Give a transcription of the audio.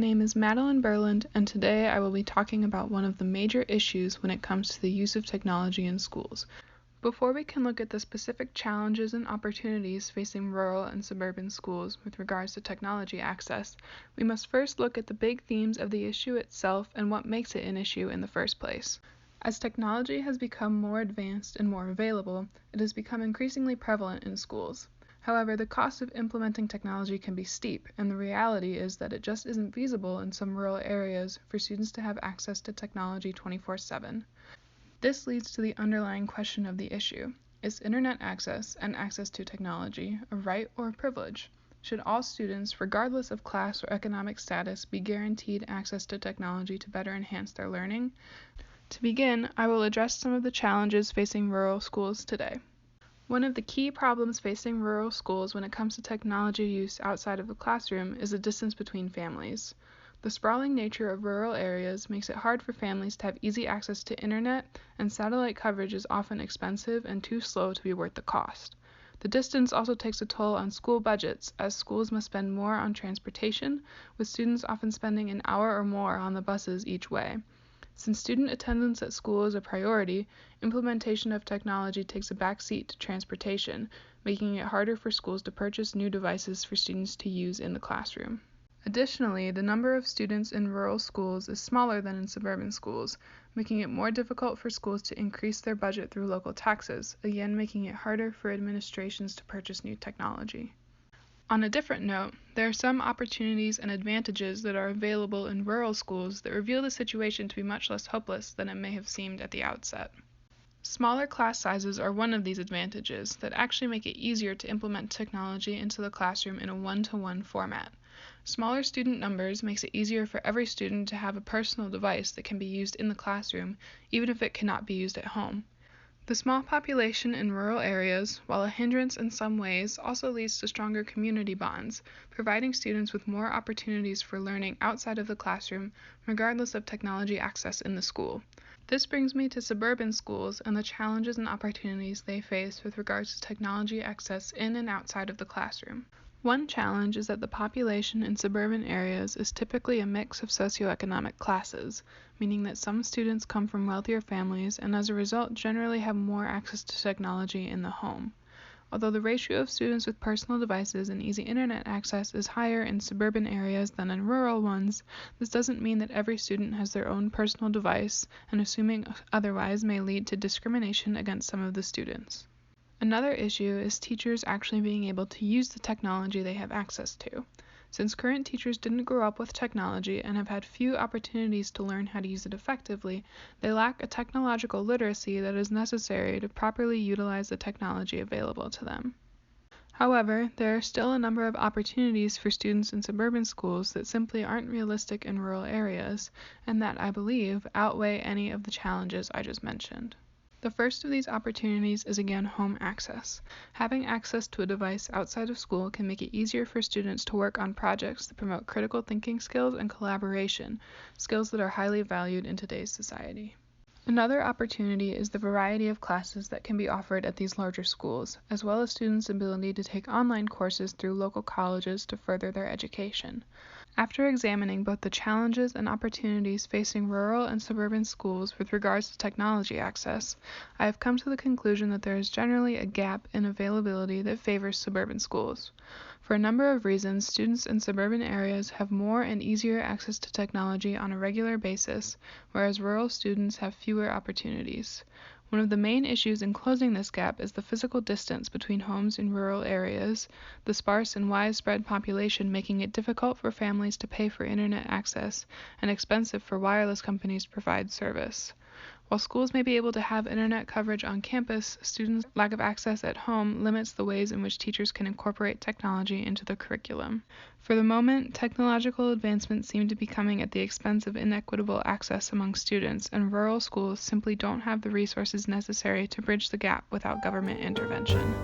name is Madeline Berland, and today I will be talking about one of the major issues when it comes to the use of technology in schools. Before we can look at the specific challenges and opportunities facing rural and suburban schools with regards to technology access, we must first look at the big themes of the issue itself and what makes it an issue in the first place. As technology has become more advanced and more available, it has become increasingly prevalent in schools. However, the cost of implementing technology can be steep, and the reality is that it just isn't feasible in some rural areas for students to have access to technology 24/7. This leads to the underlying question of the issue. Is internet access and access to technology a right or a privilege? Should all students, regardless of class or economic status, be guaranteed access to technology to better enhance their learning? To begin, I will address some of the challenges facing rural schools today. One of the key problems facing rural schools when it comes to technology use outside of the classroom is the distance between families. The sprawling nature of rural areas makes it hard for families to have easy access to internet, and satellite coverage is often expensive and too slow to be worth the cost. The distance also takes a toll on school budgets, as schools must spend more on transportation, with students often spending an hour or more on the buses each way. Since student attendance at school is a priority, implementation of technology takes a backseat to transportation, making it harder for schools to purchase new devices for students to use in the classroom. Additionally, the number of students in rural schools is smaller than in suburban schools, making it more difficult for schools to increase their budget through local taxes, again making it harder for administrations to purchase new technology. On a different note, there are some opportunities and advantages that are available in rural schools that reveal the situation to be much less hopeless than it may have seemed at the outset. Smaller class sizes are one of these advantages that actually make it easier to implement technology into the classroom in a one-to-one format. Smaller student numbers makes it easier for every student to have a personal device that can be used in the classroom, even if it cannot be used at home. The small population in rural areas, while a hindrance in some ways, also leads to stronger community bonds, providing students with more opportunities for learning outside of the classroom, regardless of technology access in the school. This brings me to suburban schools and the challenges and opportunities they face with regards to technology access in and outside of the classroom. One challenge is that the population in suburban areas is typically a mix of socioeconomic classes, meaning that some students come from wealthier families and as a result generally have more access to technology in the home. Although the ratio of students with personal devices and easy internet access is higher in suburban areas than in rural ones, this doesn't mean that every student has their own personal device, and assuming otherwise may lead to discrimination against some of the students. Another issue is teachers actually being able to use the technology they have access to. Since current teachers didn't grow up with technology and have had few opportunities to learn how to use it effectively, they lack a technological literacy that is necessary to properly utilize the technology available to them. However, there are still a number of opportunities for students in suburban schools that simply aren't realistic in rural areas, and that, I believe, outweigh any of the challenges I just mentioned. The first of these opportunities is again home access. Having access to a device outside of school can make it easier for students to work on projects that promote critical thinking skills and collaboration, skills that are highly valued in today's society. Another opportunity is the variety of classes that can be offered at these larger schools, as well as students' ability to take online courses through local colleges to further their education. After examining both the challenges and opportunities facing rural and suburban schools with regards to technology access, I have come to the conclusion that there is generally a gap in availability that favors suburban schools. For a number of reasons, students in suburban areas have more and easier access to technology on a regular basis, whereas rural students have fewer opportunities. One of the main issues in closing this gap is the physical distance between homes in rural areas, the sparse and widespread population making it difficult for families to pay for internet access, and expensive for wireless companies to provide service. While schools may be able to have internet coverage on campus, students' lack of access at home limits the ways in which teachers can incorporate technology into the curriculum. For the moment, technological advancements seem to be coming at the expense of inequitable access among students, and rural schools simply don't have the resources necessary to bridge the gap without government intervention.